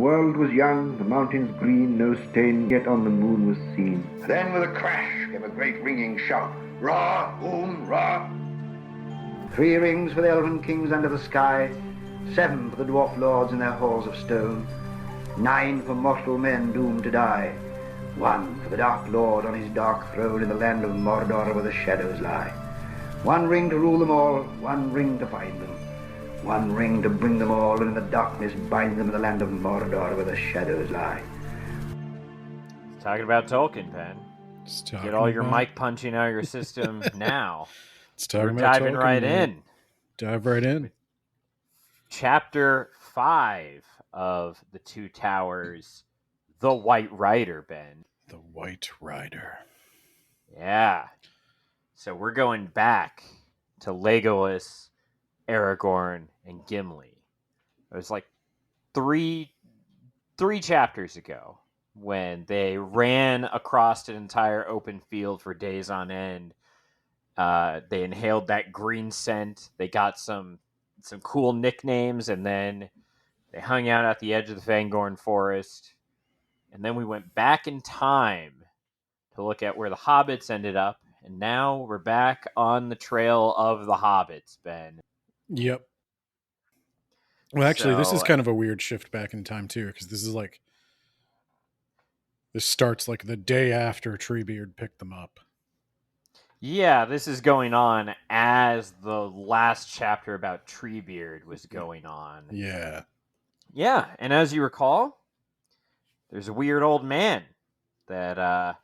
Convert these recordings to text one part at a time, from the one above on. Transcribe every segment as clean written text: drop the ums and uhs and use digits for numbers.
world was young, the mountains green, no stain yet on the moon was seen. Then with a crash came a great ringing shout. Ra, Oom, Ra. 3 rings for the elven kings under the sky, 7 for the dwarf lords in their halls of stone, 9 for mortal men doomed to die, 1 for the dark lord on his dark throne in the land of Mordor where the shadows lie. 1 ring to rule them all, 1 ring to find them, 1 ring to bring them all, and in the darkness bind them in the land of Mordor where the shadows lie. Talking about Tolkien, Pen. Get all your mic punching out of your system now. We're diving right in. Dive right in. Chapter 5 of The Two Towers, The White Rider, Ben. The White Rider. Yeah. So we're going back to Legolas, Aragorn, and Gimli. It was like three chapters ago when they ran across an entire open field for days on end. They inhaled that green scent. They got some cool nicknames, and then they hung out at the edge of the Fangorn forest. And then we went back in time to look at where the hobbits ended up. And now we're back on the trail of the hobbits, Ben. Yep. Well, actually, this is kind of a weird shift back in time, too, because this starts like the day after Treebeard picked them up. Yeah, this is going on as the last chapter about Treebeard was going on. Yeah. Yeah, and as you recall, there's a weird old man that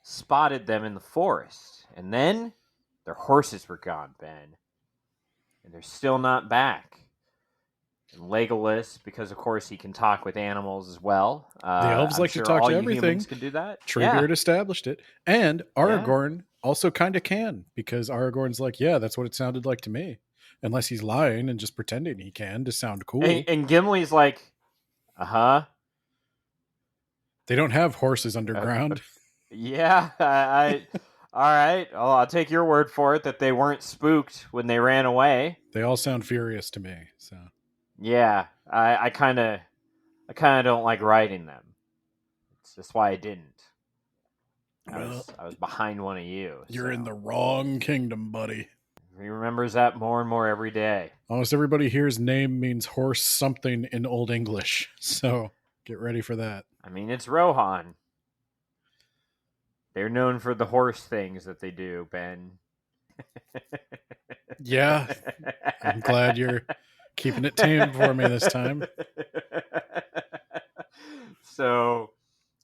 spotted them in the forest. And then their horses were gone, Ben. And they're still not back. And Legolas, because of course he can talk with animals as well. The elves like to talk to everything. Can do that. Treebeard established it. And Aragorn also kind of can, because Aragorn's like, yeah, that's what it sounded like to me. Unless he's lying and just pretending he can to sound cool. And Gimli's like, uh-huh. They don't have horses underground. Yeah, all right. Well, I'll take your word for it that they weren't spooked when they ran away. They all sound furious to me. So yeah, I kind of don't like riding them. It's just why I didn't. I was behind one of you. You're in the wrong kingdom, buddy. He remembers that more and more every day. Almost everybody here's name means horse something in Old English, so get ready for that. I mean, it's Rohan. They're known for the horse things that they do, Ben. Yeah, I'm glad you're keeping it tame for me this time. So,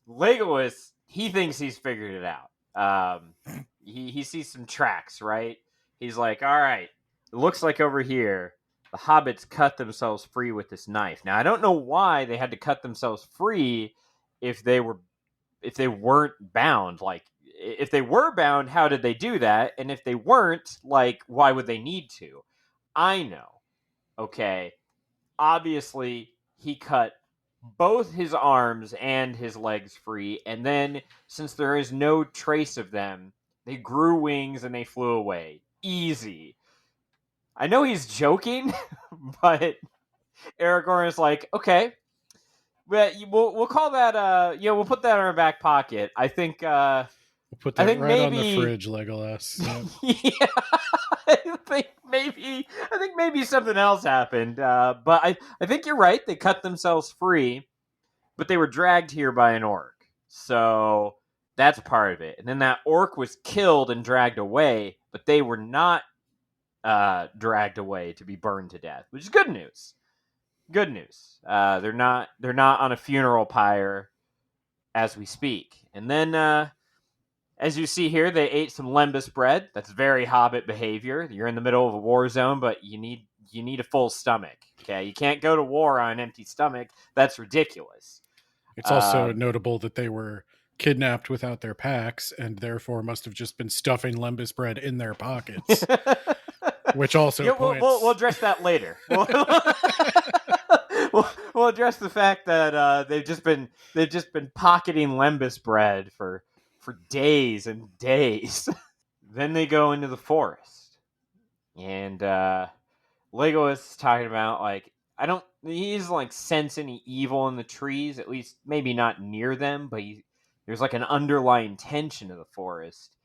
Legolas, he thinks he's figured it out. He sees some tracks, right? He's like, all right, it looks like over here, the hobbits cut themselves free with this knife. Now, I don't know why they had to cut themselves free if they weren't bound. Like, if they were bound, how did they do that? And if they weren't, like, why would they need to? I know. Okay. Obviously, he cut both his arms and his legs free, and then, since there is no trace of them, they grew wings and they flew away. Easy. I know he's joking, but Aragorn is like, okay, we'll call that, we'll put that in our back pocket. I think, we'll put that on the fridge, Legolas. Yeah. Yeah, I think maybe something else happened. But I think you're right. They cut themselves free, but they were dragged here by an orc. So that's part of it. And then that orc was killed and dragged away, but they were not dragged away to be burned to death, which is good news. Good news. They're not on a funeral pyre as we speak. And then, as you see here, they ate some lembas bread. That's very hobbit behavior. You're in the middle of a war zone, but you need a full stomach. Okay, you can't go to war on an empty stomach. That's ridiculous. It's also notable that they were kidnapped without their packs, and therefore must have just been stuffing lembas bread in their pockets. Which also points... We'll address that later. We'll address the fact that they've just been pocketing lembas bread for days and days. Then they go into the forest, and Legolas is talking about, like, I don't he doesn't like sense any evil in the trees, at least maybe not near them, but there's like an underlying tension of the forest.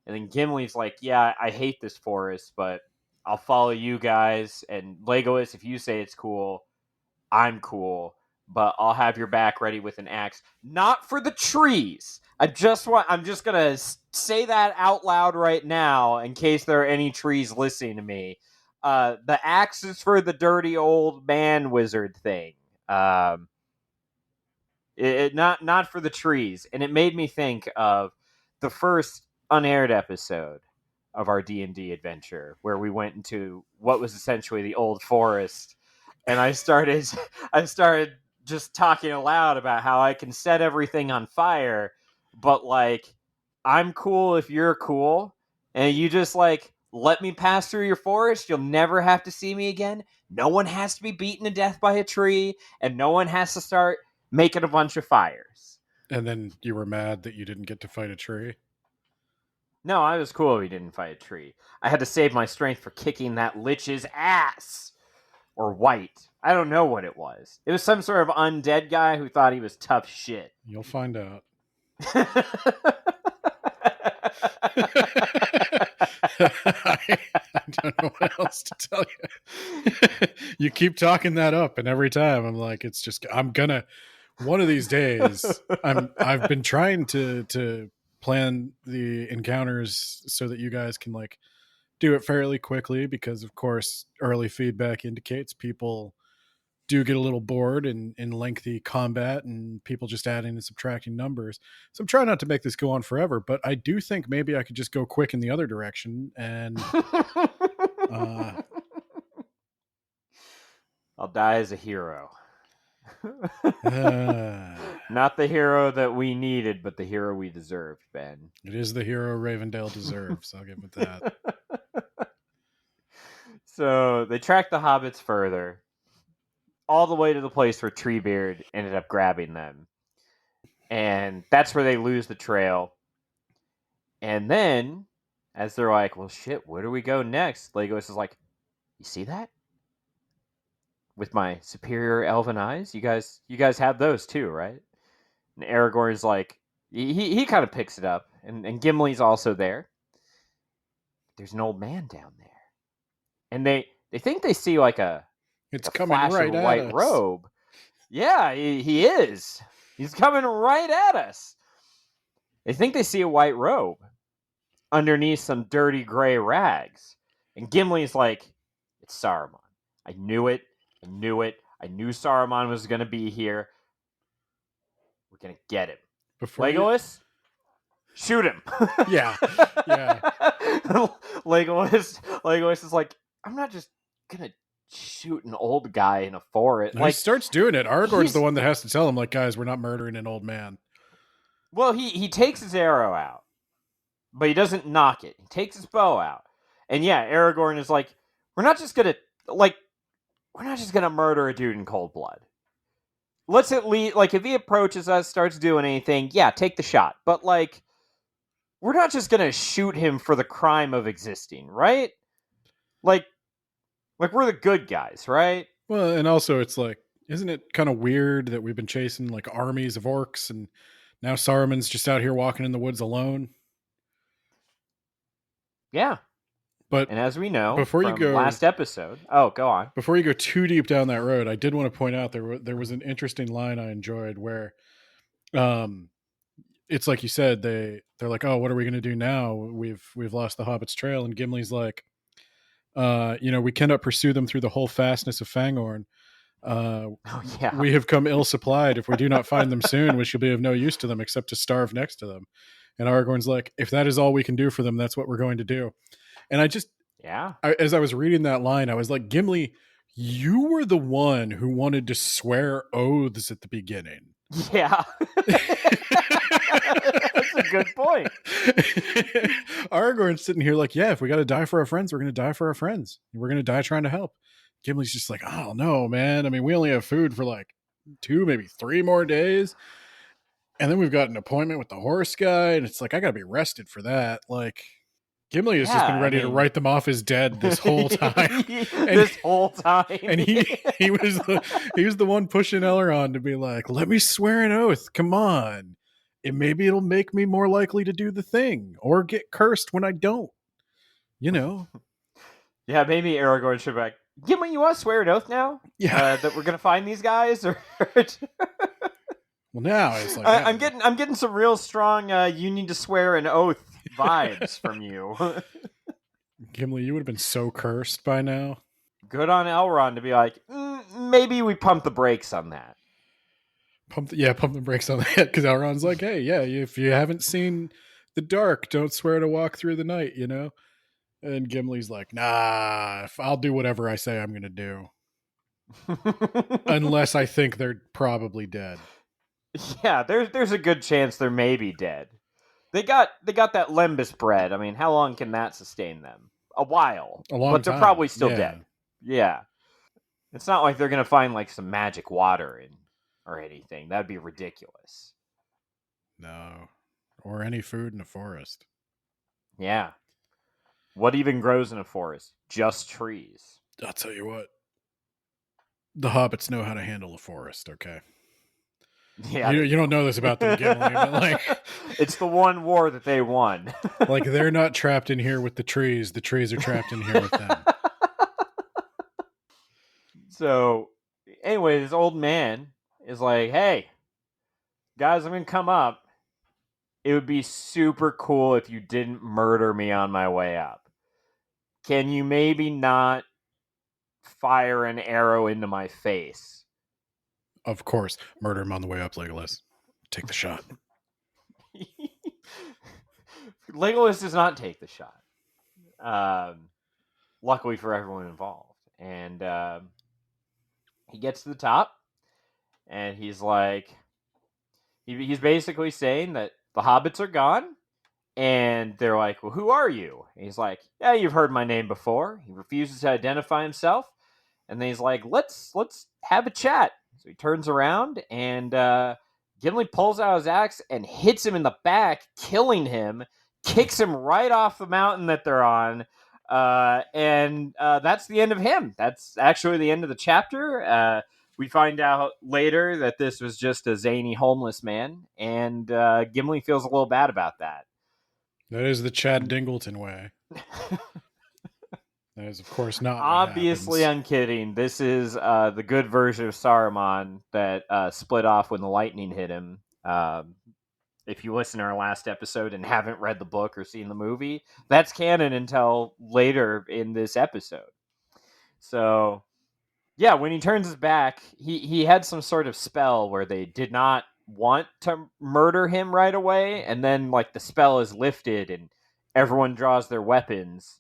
And then Gimli's like, yeah, I hate this forest, but I'll follow you guys. And Legolas, if you say it's cool, I'm cool, but I'll have your back ready with an axe. Not for the trees. I'm just gonna say that out loud right now in case there are any trees listening to me. The axe is for the dirty old man wizard thing. Not for the trees. And it made me think of the first unaired episode of our D&D adventure where we went into what was essentially the old forest, and I started just talking aloud about how I can set everything on fire, but like I'm cool if you're cool, and you just like let me pass through your forest, you'll never have to see me again. No one has to be beaten to death by a tree, and no one has to start making a bunch of fires. And then you were mad that you didn't get to fight a tree? No, I was cool if he didn't fight a tree. I had to save my strength for kicking that lich's ass. Or white. I don't know what it was. It was some sort of undead guy who thought he was tough shit. You'll find out. I don't know what else to tell you. You keep talking that up, and every time I'm like, it's just I'm gonna one of these days. I've been trying to plan the encounters so that you guys can like do it fairly quickly, because of course early feedback indicates people do get a little bored in lengthy combat and people just adding and subtracting numbers. So I'm trying not to make this go on forever, but I do think maybe I could just go quick in the other direction and I'll die as a hero. Not the hero that we needed, but the hero we deserved, Ben. It is the hero Ravendale deserves. I'll give it that. So they tracked the hobbits further, all the way to the place where Treebeard ended up grabbing them. And that's where they lose the trail. And then, as they're like, well, shit, where do we go next? Legolas is like, you see that? With my superior elven eyes? You guys have those too, right? And Aragorn's like, he kind of picks it up. And Gimli's also there. There's an old man down there. And they think they see like It's a coming flash right of a at white us. robe. Yeah, he is. He's coming right at us. They think they see a white robe underneath some dirty gray rags. And Gimli's like, it's Saruman. I knew it. I knew Saruman was going to be here. We're going to get him. Legolas, shoot him. Yeah. Legolas is like, I'm not just going to shoot an old guy in a forest. Like, he starts doing it. Aragorn's the one that has to tell him, like, guys, we're not murdering an old man. Well, he takes his arrow out, but he doesn't knock it. He takes his bow out. And yeah, Aragorn is like, we're not just gonna murder a dude in cold blood. Let's at least, like, if he approaches us, starts doing anything, yeah, take the shot. But like, we're not just gonna shoot him for the crime of existing, right? Like we're the good guys, right? Well, and also it's like, isn't it kind of weird that we've been chasing like armies of orcs and now Saruman's just out here walking in the woods alone? Yeah. But and as we know, before you go last episode, go on. Before you go too deep down that road, I did want to point out there was an interesting line I enjoyed where, it's like you said, they're like, oh, what are we going to do now? We've lost the Hobbit's trail, and Gimli's like, we cannot pursue them through the whole fastness of Fangorn. We have come ill supplied. If we do not find them soon, we shall be of no use to them except to starve next to them. And Aragorn's like, if that is all we can do for them, that's what we're going to do. And as I was reading that line, I was like, Gimli, you were the one who wanted to swear oaths at the beginning. Yeah. That's a good point. Aragorn's sitting here like, yeah, if we got to die for our friends, we're going to die for our friends. We're going to die trying to help. Gimli's just like, oh, no, man. I mean, we only have food for like 2, maybe 3 more days. And then we've got an appointment with the horse guy. And it's like, I got to be rested for that. Like, Gimli has just been ready to write them off as dead this whole time. This whole time. And he was the one pushing Elrond to be like, let me swear an oath. Come on. And maybe it'll make me more likely to do the thing or get cursed when I don't. You know. Yeah, maybe Aragorn should be like, Gimli, you want to swear an oath now? Yeah. That we're gonna find these guys? Or well, now it's like I'm getting some real strong you need to swear an oath vibes from you. Gimli, you would have been so cursed by now. Good on Elrond to be like, maybe we pump the brakes on that. Pump the brakes on that, because Elrond's like, hey, yeah, if you haven't seen the dark, don't swear to walk through the night, you know? And Gimli's like, nah, I'll do whatever I say I'm going to do. Unless I think they're probably dead. Yeah, there's a good chance they're maybe dead. They got that lembas bread. I mean, how long can that sustain them? A while. A long but time. They're probably still dead. Yeah. It's not like they're going to find like some magic water or anything. That'd be ridiculous. No. Or any food in a forest. Yeah. What even grows in a forest? Just trees. I'll tell you what. The hobbits know how to handle a forest, okay? Yeah. You don't know this about them, Gimli, but like... It's the one war that they won. Like, they're not trapped in here with the trees are trapped in here with them. So, anyway, this old man is like, hey, guys, I'm going to come up. It would be super cool if you didn't murder me on my way up. Can you maybe not fire an arrow into my face? Of course. Murder him on the way up, Legolas. Take the shot. Legolas does not take the shot. Luckily for everyone involved. And he gets to the top, and he's like... He's basically saying that the hobbits are gone, and they're like, well, who are you? And he's like, yeah, you've heard my name before. He refuses to identify himself, and then he's like, let's have a chat. So he turns around, and Gimli pulls out his axe and hits him in the back, killing him, kicks him right off the mountain that they're on, and that's the end of him. That's actually the end of the chapter. We find out later that this was just a zany homeless man, and Gimli feels a little bad about that. That is the Chad Dingleton way. That is, of course, not Obviously, I'm kidding. This is the good version of Saruman that split off when the lightning hit him. If you listen to our last episode and haven't read the book or seen the movie, that's canon until later in this episode. So... yeah, when he turns his back, he had some sort of spell where they did not want to murder him right away, and then like the spell is lifted and everyone draws their weapons,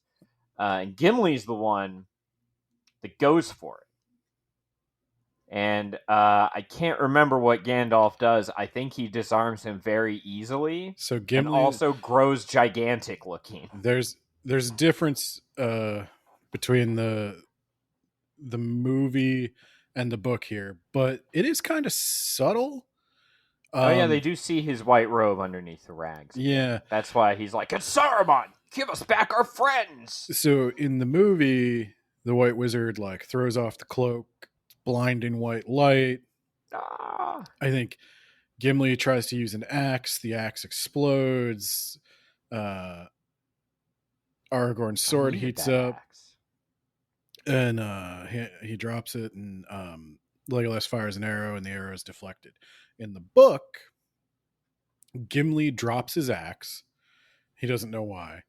and Gimli's the one that goes for it. And I can't remember what Gandalf does. I think he disarms him very easily. So Gimli and also grows gigantic looking. There's a difference between the movie and the book here, but it is kind of subtle. Oh yeah, they do see his white robe underneath the rags. Yeah. That's why he's like, it's Saruman! Give us back our friends! So in the movie, the White Wizard like throws off the cloak, blinding white light. I think Gimli tries to use an axe. The axe explodes. Aragorn's sword heats up. Axe. And he drops it, and Legolas fires an arrow, and the arrow is deflected. In the book, Gimli drops his axe. He doesn't know why.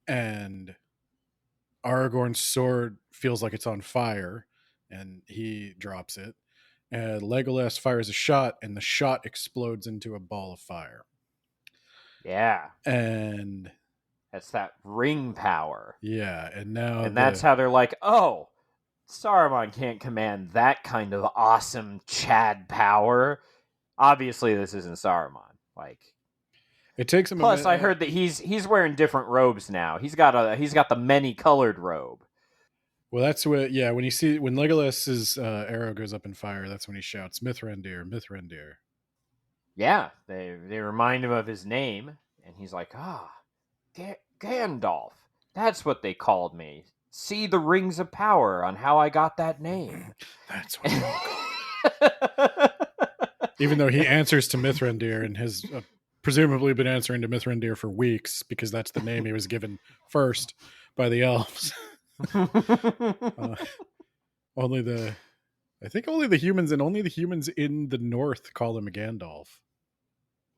And Aragorn's sword feels like it's on fire, and he drops it. And Legolas fires a shot, and the shot explodes into a ball of fire. Yeah. And... that's that ring power. yeah, and now... and that's how they're like, oh, Saruman can't command that kind of awesome Chad power. Obviously, this isn't Saruman. Like, it takes him. Plus, I heard that he's wearing different robes now. He's got the many colored robe. Well, that's what. Yeah, when Legolas's arrow goes up in fire, that's when he shouts, "Mithrandir, Mithrandir." Yeah, they remind him of his name, and he's like, Gandalf. That's what they called me. See the rings of power on how I got that name. That's what they call. Even though he answers to Mithrandir and has presumably been answering to Mithrandir for weeks because that's the name he was given first by the elves. I think only the humans and only the humans in the north call him Gandalf.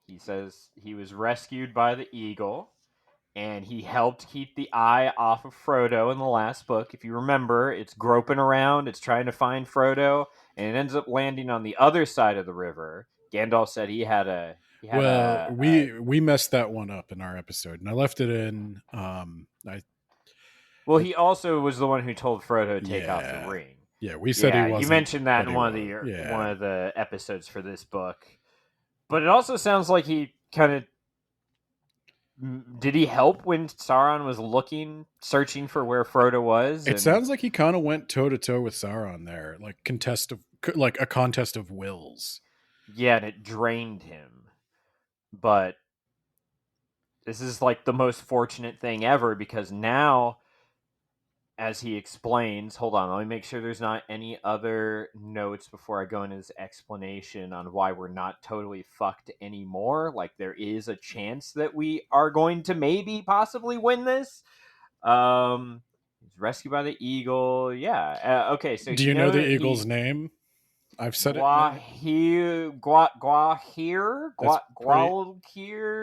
He says he was rescued by the eagle, and he helped keep the eye off of Frodo in the last book. If you remember, it's groping around, it's trying to find Frodo, and it ends up landing on the other side of the river. Gandalf said he had a... we messed that one up in our episode, and I left it in. He also was the one who told Frodo to take off the ring. Yeah, we said he wasn't. You mentioned that in one of the episodes for this book. But it also sounds like he kind of... Did he help when Sauron was searching for where Frodo was? It sounds like he kind of went toe to toe with Sauron there, like a contest of wills. Yeah, and it drained him. But this is like the most fortunate thing ever, because now, as he explains, hold on, let me make sure there's not any other notes before I go into this explanation on why we're not totally fucked anymore. Like, there is a chance that we are going to maybe possibly win this. He's rescued by the eagle. Yeah. Okay, so do you know the eagle's name? I've said Gwahir.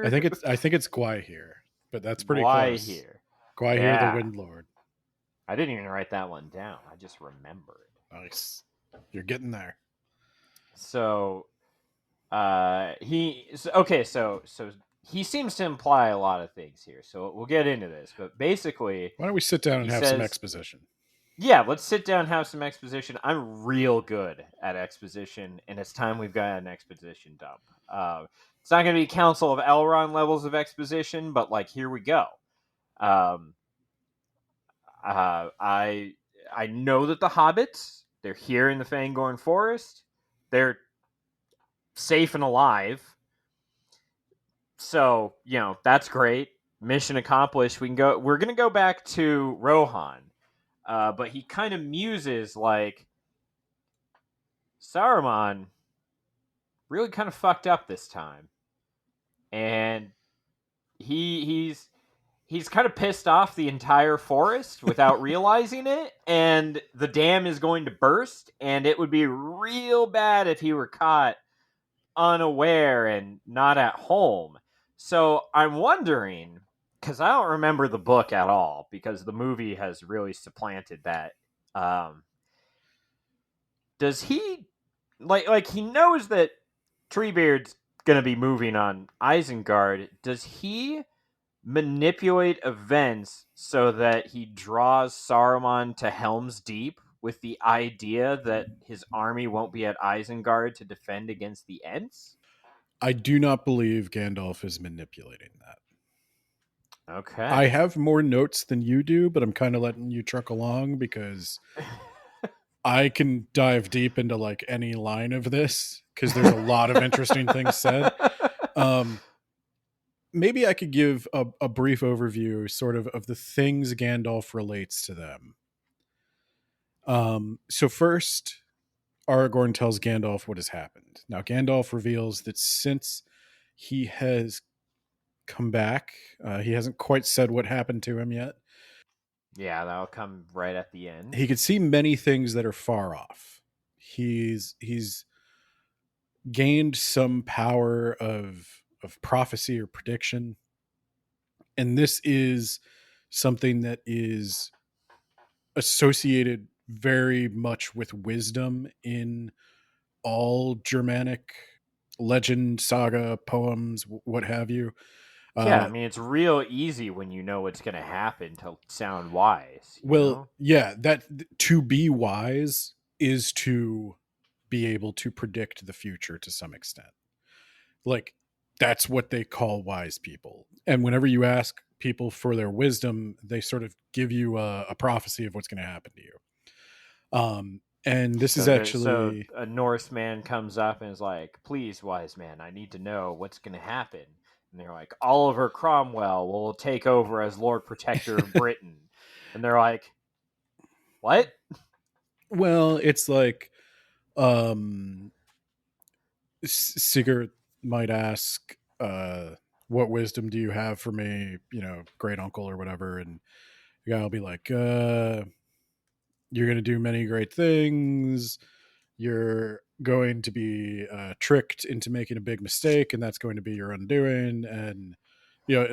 I think it's Gwahir, but that's pretty close. Gwahir the Windlord. I didn't even write that one down. I just remembered. Nice. You're getting there. So, so he seems to imply a lot of things here. So we'll get into this. But basically... Why don't we sit down and have some exposition? Yeah, let's sit down and have some exposition. I'm real good at exposition, and it's time we've got an exposition dump. It's not going to be Council of Elrond levels of exposition, but, like, here we go. I know that the hobbits, they're here in the Fangorn Forest. They're safe and alive. So, that's great. Mission accomplished. We're going to go back to Rohan. But he kind of muses like, Saruman really kind of fucked up this time. And he's kind of pissed off the entire forest without realizing it, and the dam is going to burst, and it would be real bad if he were caught unaware and not at home. So I'm wondering, because I don't remember the book at all, because the movie has really supplanted that. Does he, like he knows that Treebeard's going to be moving on Isengard. Does he manipulate events so that he draws Saruman to Helm's Deep with the idea that his army won't be at Isengard to defend against the Ents? I do not believe Gandalf is manipulating that. Okay. I have more notes than you do, but I'm kind of letting you truck along because I can dive deep into like any line of this because there's a lot of interesting things said. Maybe I could give a brief overview sort of the things Gandalf relates to them. So first, Aragorn tells Gandalf what has happened. Now, Gandalf reveals that since he has come back, he hasn't quite said what happened to him yet. Yeah, that'll come right at the end. He could see many things that are far off. He's gained some power of prophecy or prediction. And this is something that is associated very much with wisdom in all Germanic legend, saga, poems, what have you. Yeah, I mean, it's real easy when you know what's going to happen to sound wise. Yeah, that to be wise is to be able to predict the future to some extent. Like, that's what they call wise people. And whenever you ask people for their wisdom, they sort of give you a prophecy of what's going to happen to you. And this is actually... So a Norse man comes up and is like, please, wise man, I need to know what's going to happen. And And they're like, Oliver Cromwell will take over as Lord Protector of Britain. And they're like, what? Well, it's like Sigurd might ask, what wisdom do you have for me, great uncle or whatever, and the guy will be like, you're going to do many great things, you're going to be tricked into making a big mistake, and that's going to be your undoing. And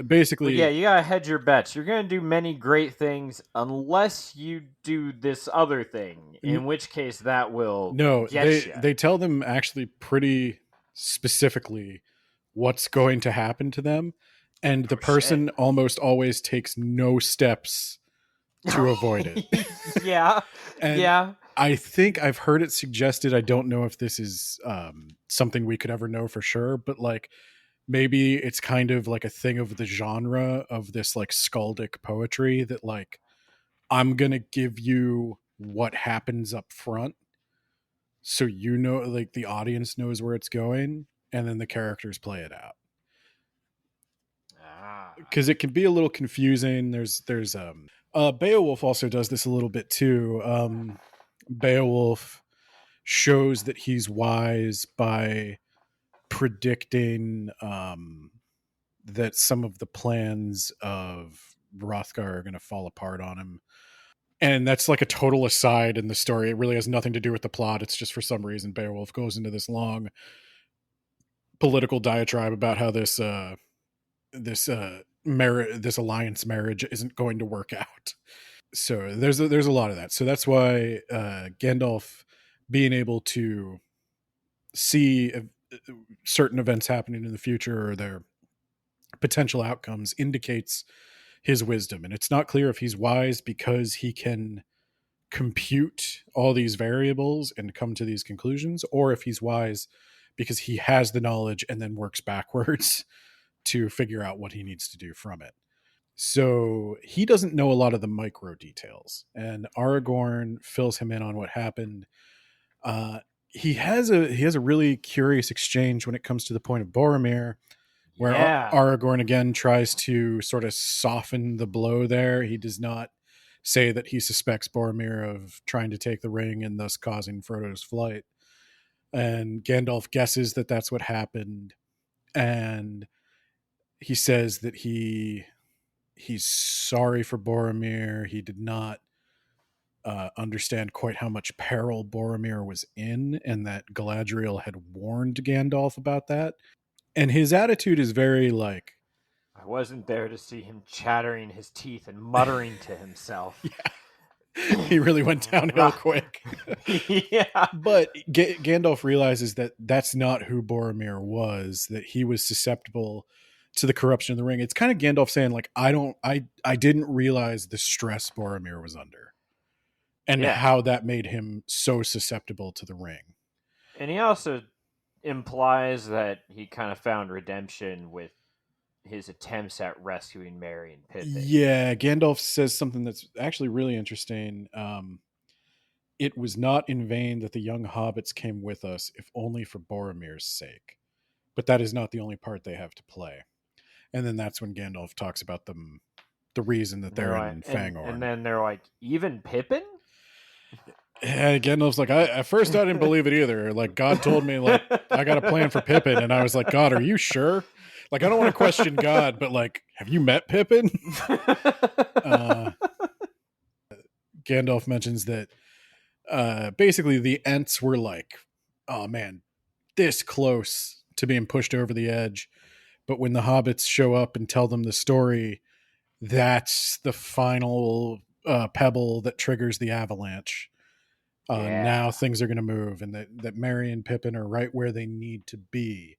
basically, Well, yeah, you gotta hedge your bets. You're gonna do many great things unless you do this other thing, in which case that will no, get you. they tell them actually pretty specifically what's going to happen to them, and the person almost always takes no steps to avoid it. Yeah. And yeah. I think I've heard it suggested, I don't know if this is something we could ever know for sure, but like maybe it's kind of like a thing of the genre of this like skaldic poetry that like, I'm going to give you what happens up front, so like the audience knows where it's going, and then the characters play it out. Because it can be a little confusing. There's Beowulf also does this a little bit too. Beowulf shows that he's wise by predicting that some of the plans of Hrothgar are going to fall apart on him. And that's like a total aside in the story. It really has nothing to do with the plot. It's just for some reason Beowulf goes into this long political diatribe about how this alliance marriage isn't going to work out. So there's a lot of that. So that's why Gandalf being able to see certain events happening in the future or their potential outcomes indicates his wisdom. And it's not clear if he's wise because he can compute all these variables and come to these conclusions, or if he's wise because he has the knowledge and then works backwards to figure out what he needs to do from it. So he doesn't know a lot of the micro details, and Aragorn fills him in on what happened. He has a really curious exchange when it comes to the point of Boromir, where Aragorn again tries to sort of soften the blow there. He does not say that he suspects Boromir of trying to take the ring and thus causing Frodo's flight. And Gandalf guesses that that's what happened. And he says that he's sorry for Boromir. He did not understand quite how much peril Boromir was in, and that Galadriel had warned Gandalf about that. And his attitude is very like, I wasn't there to see him chattering his teeth and muttering to himself. Yeah. He really went downhill quick. Yeah. But Gandalf realizes that that's not who Boromir was, that he was susceptible to the corruption of the ring. It's kind of Gandalf saying like, I didn't realize the stress Boromir was under and how that made him so susceptible to the ring. And he also implies that he kind of found redemption with his attempts at rescuing Merry and Pippin. Yeah, Gandalf says something that's actually really interesting. It was not in vain that the young hobbits came with us, if only for Boromir's sake. But that is not the only part they have to play. And then that's when Gandalf talks about the reason that they're in Fangorn. And then they're like, even Pippin? Yeah, Gandalf's like, at first I didn't believe it either. Like, God told me, like, I got a plan for Pippin. And I was like, God, are you sure? Like, I don't want to question God, but like, have you met Pippin? Gandalf mentions that basically the Ents were like, oh man, this close to being pushed over the edge. But when the hobbits show up and tell them the story, that's the final pebble that triggers the avalanche. Now things are going to move, and that Merry and Pippin are right where they need to be.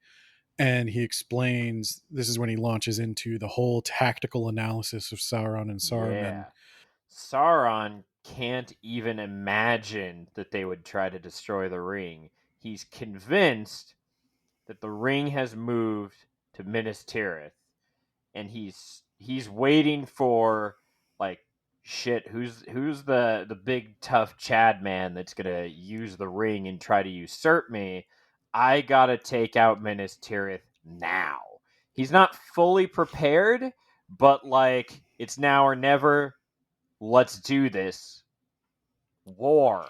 And he explains, this is when he launches into the whole tactical analysis of Sauron and Saruman. Yeah. Sauron can't even imagine that they would try to destroy the ring. He's convinced that the ring has moved to Minas Tirith, and he's waiting for like, shit, who's the big tough Chad man that's gonna use the ring and try to usurp me? I gotta take out Minas Tirith now. he's not fully prepared, but like it's now or never. Let's do this. War.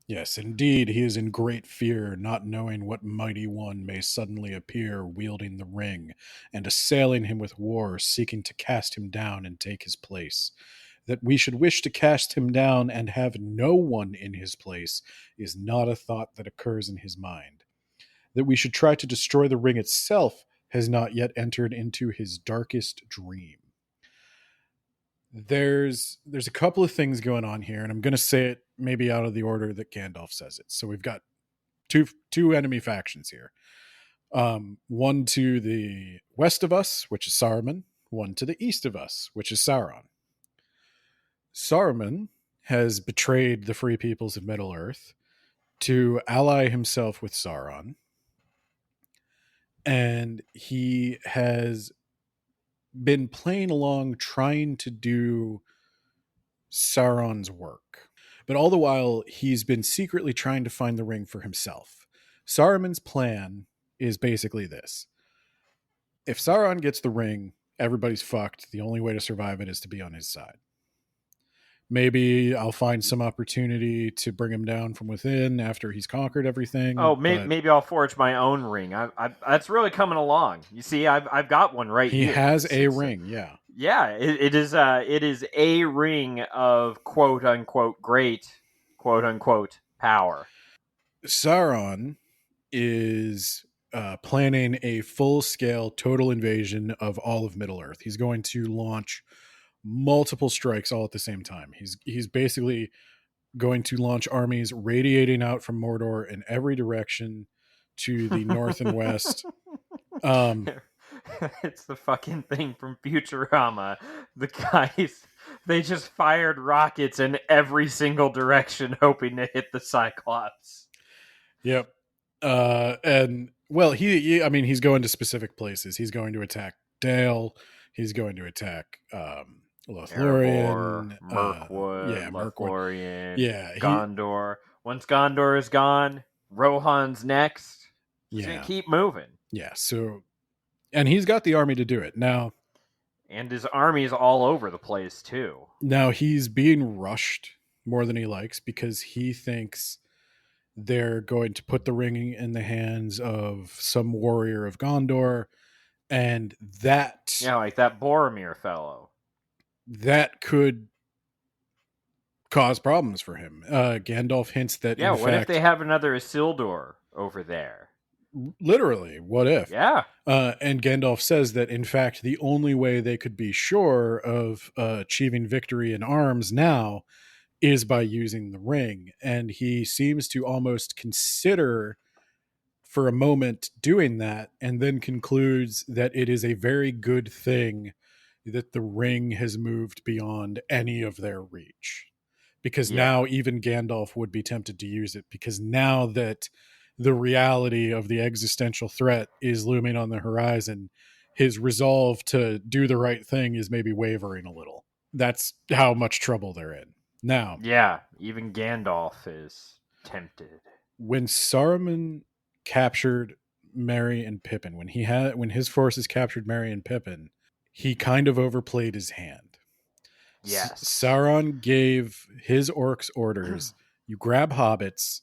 Yes, indeed, he is in great fear, not knowing what mighty one may suddenly appear wielding the ring, and assailing him with war, seeking to cast him down and take his place. That we should wish to cast him down and have no one in his place is not a thought that occurs in his mind. That we should try to destroy the ring itself has not yet entered into his darkest dream. There's a couple of things going on here, and I'm going to say it maybe out of the order that Gandalf says it. So we've got two enemy factions here. One to the west of us, which is Saruman. One to the east of us, which is Sauron. Saruman has betrayed the free peoples of Middle Earth to ally himself with Sauron, and he has been playing along trying to do Sauron's work. But all the while, he's been secretly trying to find the ring for himself. Saruman's plan is basically this. If Sauron gets the ring, everybody's fucked. The only way to survive it is to be on his side. Maybe I'll find some opportunity to bring him down from within after he's conquered everything. Oh, maybe I'll forge my own ring. That's really coming along. You see, I've got one right he here. He has a ring, yeah. Yeah, it is a ring of quote unquote great quote unquote power. Sauron is planning a full-scale total invasion of all of Middle-earth. He's going to launch multiple strikes all at the same time. He's basically going to launch armies radiating out from Mordor in every direction to the north and west. It's the fucking thing from Futurama. The guys, they just fired rockets in every single direction hoping to hit the Cyclops. Yep. And well, he's going to specific places. He's going to attack Dale. He's going to attack Lothlorien, Mirkwood, Lothlorien, yeah, Gondor. Once Gondor is gone, Rohan's next. He's gonna keep moving. Yeah, so, and he's got the army to do it now. And his army's all over the place too. Now he's being rushed more than he likes because he thinks they're going to put the ring in the hands of some warrior of Gondor, and that... Yeah, like that Boromir fellow. That could cause problems for him. Gandalf hints that, yeah, what if they have another Isildur over there? Literally, what if? Yeah. And Gandalf says that, in fact, the only way they could be sure of achieving victory in arms now is by using the ring. And he seems to almost consider for a moment doing that, and then concludes that it is a very good thing that the ring has moved beyond any of their reach. Because now even Gandalf would be tempted to use it, because now that the reality of the existential threat is looming on the horizon, his resolve to do the right thing is maybe wavering a little. That's how much trouble they're in. Now, yeah, even Gandalf is tempted. When Saruman captured Merry and Pippin, when his forces captured Merry and Pippin, he kind of overplayed his hand. Yes. Sauron gave his orcs orders. You grab hobbits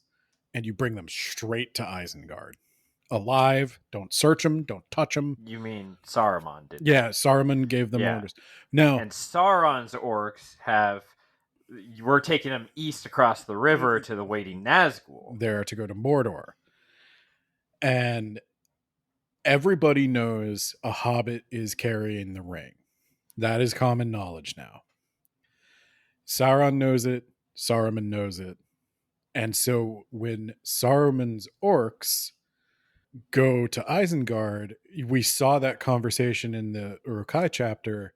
and you bring them straight to Isengard. Alive. Don't search them. Don't touch them. You mean Saruman did? Yeah, Saruman gave them orders. Now, and Sauron's orcs we're taking them east across the river to the waiting Nazgul. They're to go to Mordor. And everybody knows a hobbit is carrying the ring. That is common knowledge now. Sauron knows it. Saruman knows it. And so when Saruman's orcs go to Isengard, we saw that conversation in the Uruk-hai chapter,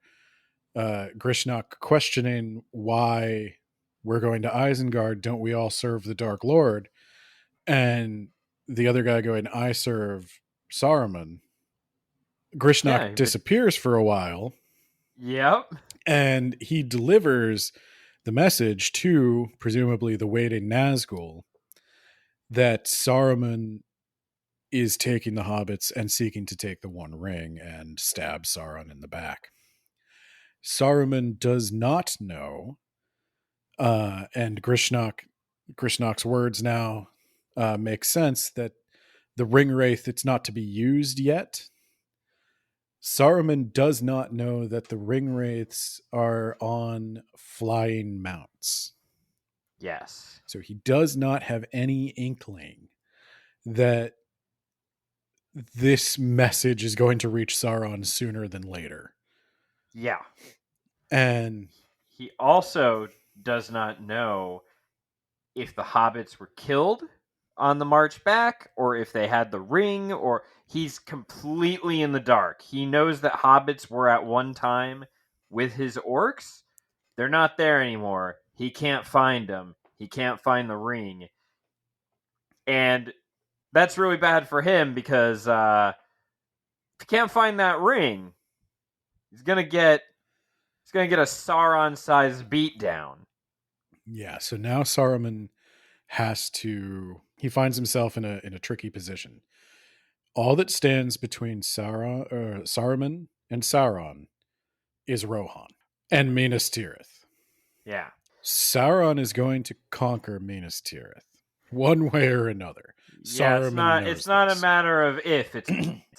Grishnok questioning why we're going to Isengard. Don't we all serve the Dark Lord? And the other guy going, I serve Saruman. Grishnok disappears for a while. Yep. And he delivers the message to, presumably, the waiting Nazgul that Saruman is taking the hobbits and seeking to take the One Ring and stab Sauron in the back. Saruman does not know, and Grishnok's words now make sense, that the ring wraith, it's not to be used yet. Saruman does not know that the ring wraiths are on flying mounts. Yes. So he does not have any inkling that this message is going to reach Sauron sooner than later. Yeah. And He also does not know if the hobbits were killed on the march back or if they had the ring, or he's completely in the dark. He knows that hobbits were at one time with his orcs. They're not there anymore. He can't find them. He can't find the ring. And that's really bad for him because if he can't find that ring, he's gonna get a Sauron-sized beatdown. yeah, so now Saruman he finds himself in a tricky position. All that stands between Saruman and Sauron is Rohan and Minas Tirith. Yeah. Sauron is going to conquer Minas Tirith one way or another. Yeah, Saruman it's not knows a matter of if, it's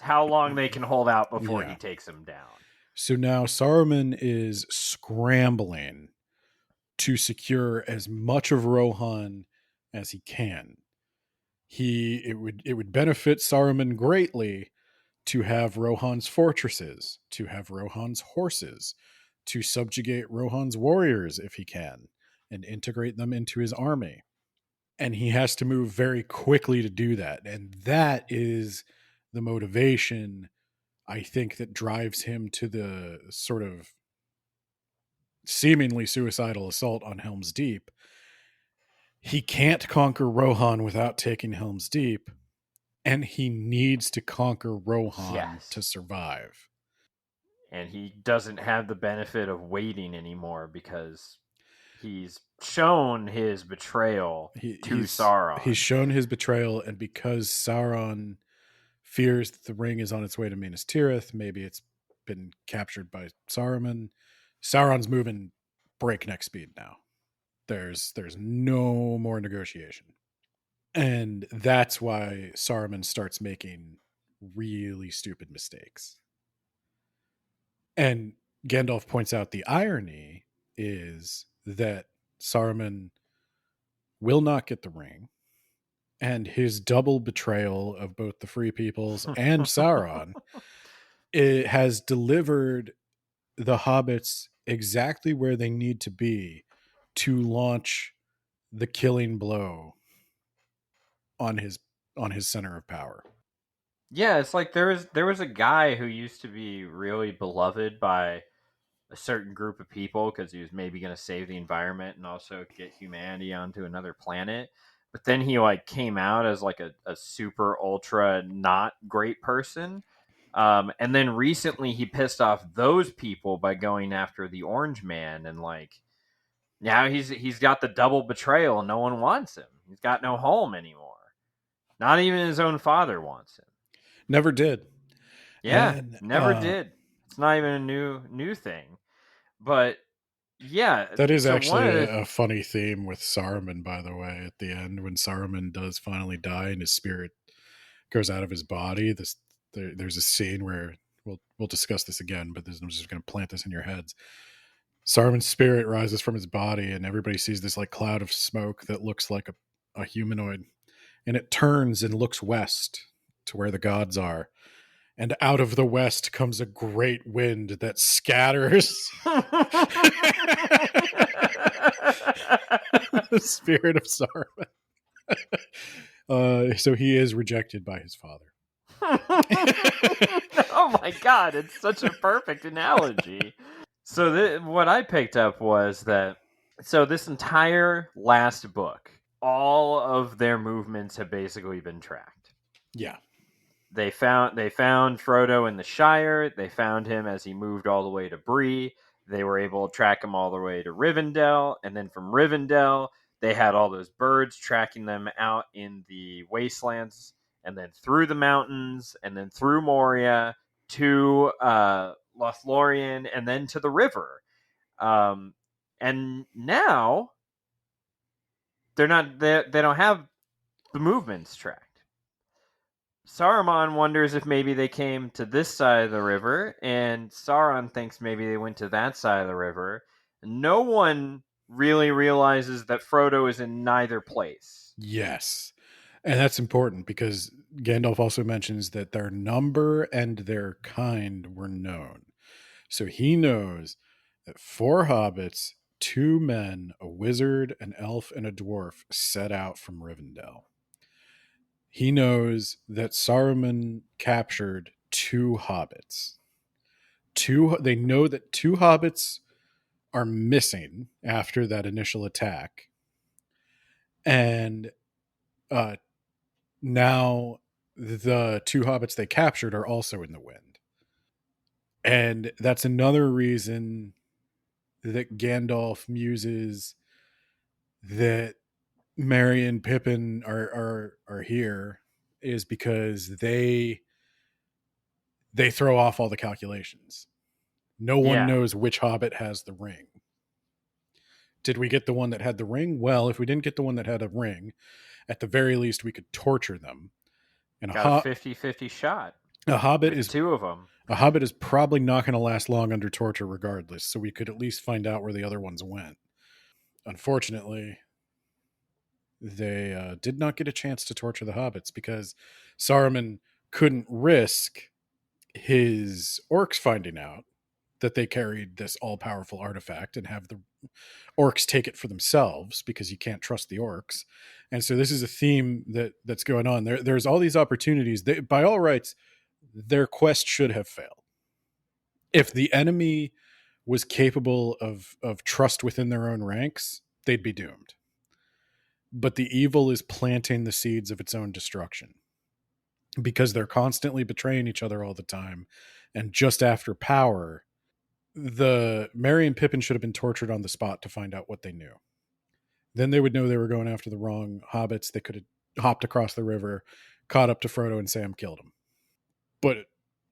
how long they can hold out before Yeah. he takes him down. So now Saruman is scrambling to secure as much of Rohan as he can. It would benefit Saruman greatly to have Rohan's fortresses, to have Rohan's horses, to subjugate Rohan's warriors if he can, and integrate them into his army. And he has to move very quickly to do that. And that is the motivation, I think, that drives him to the sort of seemingly suicidal assault on Helm's Deep. He can't conquer Rohan without taking Helm's Deep, and he needs to conquer Rohan Yes. to survive. And he doesn't have the benefit of waiting anymore because he's shown his betrayal to Sauron. He's shown his betrayal, and because Sauron fears that the ring is on its way to Minas Tirith, maybe it's been captured by Saruman. Sauron's moving breakneck speed now. There's no more negotiation. And that's why Saruman starts making really stupid mistakes. And Gandalf points out the irony is that Saruman will not get the ring, and his double betrayal of both the Free Peoples and Sauron, it has delivered the hobbits exactly where they need to be to launch the killing blow on his center of power. Yeah, it's like there was a guy who used to be really beloved by a certain group of people because he was maybe going to save the environment and also get humanity onto another planet. But then he like came out as like a super ultra not great person. And then recently he pissed off those people by going after the Orange Man, and like now he's got the double betrayal. No one wants him. He's got no home anymore. Not even his own father wants him. Never did. Yeah, And, never did. It's not even a new thing. But yeah, that is so actually a funny theme with Saruman, by the way. At the end, when Saruman does finally die and his spirit goes out of his body, there's a scene where we'll discuss this again, but I'm just going to plant this in your heads. Saruman's spirit rises from his body, and everybody sees this like cloud of smoke that looks like a humanoid, and it turns and looks west to where the gods are. And out of the west comes a great wind that scatters the spirit of Saruman. So he is rejected by his father. Oh my god, it's such a perfect analogy. So what I picked up was that this entire last book, all of their movements have basically been tracked. Yeah. They found Frodo in the Shire. They found him as he moved all the way to Bree. They were able to track him all the way to Rivendell, and then from Rivendell, they had all those birds tracking them out in the wastelands and then through the mountains, and then through Moria to Lothlorien, and then to the river. And now they don't have the movements tracked. Saruman wonders if maybe they came to this side of the river, and Sauron thinks maybe they went to that side of the river. No one really realizes that Frodo is in neither place. Yes. And that's important because Gandalf also mentions that their number and their kind were known. So he knows that 4 hobbits, 2 men, a wizard, an elf, and a dwarf set out from Rivendell. He knows that Saruman captured 2 hobbits. They know that 2 hobbits are missing after that initial attack. And now the 2 hobbits they captured are also in the wind. And that's another reason that Gandalf muses that Merry and Pippin are here, is because they throw off all the calculations. No one knows which hobbit has the ring. Did we get the one that had the ring? Well, if we didn't get the one that had a ring, at the very least we could torture them. And got a 50-50 shot. A hobbit is 2 of them. A hobbit is probably not going to last long under torture regardless, so we could at least find out where the other ones went. Unfortunately, they did not get a chance to torture the hobbits because Saruman couldn't risk his orcs finding out that they carried this all-powerful artifact and have the orcs take it for themselves, because you can't trust the orcs. And so this is a theme that's going on. There's all these opportunities. By all rights, their quest should have failed. If the enemy was capable of trust within their own ranks, they'd be doomed. But the evil is planting the seeds of its own destruction because they're constantly betraying each other all the time. And just after power, the Merry and Pippin should have been tortured on the spot to find out what they knew. Then they would know they were going after the wrong hobbits. They could have hopped across the river, caught up to Frodo, and Sam killed him. But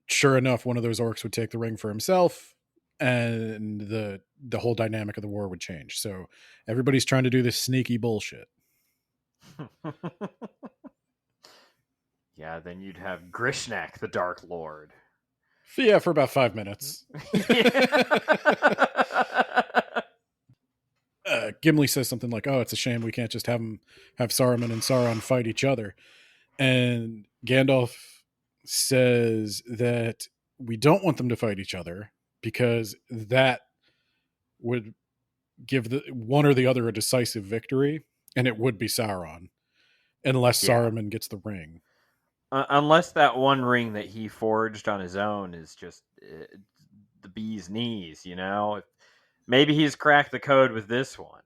sure enough, one of those orcs would take the ring for himself, and the whole dynamic of the war would change. So everybody's trying to do this sneaky bullshit. Yeah, then you'd have Grishnak, the Dark Lord. Yeah, for about 5 minutes. Gimli says something like, "Oh, it's a shame we can't just have Saruman and Sauron fight each other." And Gandalf says that we don't want them to fight each other because that would give the one or the other a decisive victory, and it would be Sauron, unless Saruman gets the ring. Unless that one ring that he forged on his own is just the bee's knees, you know? Maybe he's cracked the code with this one.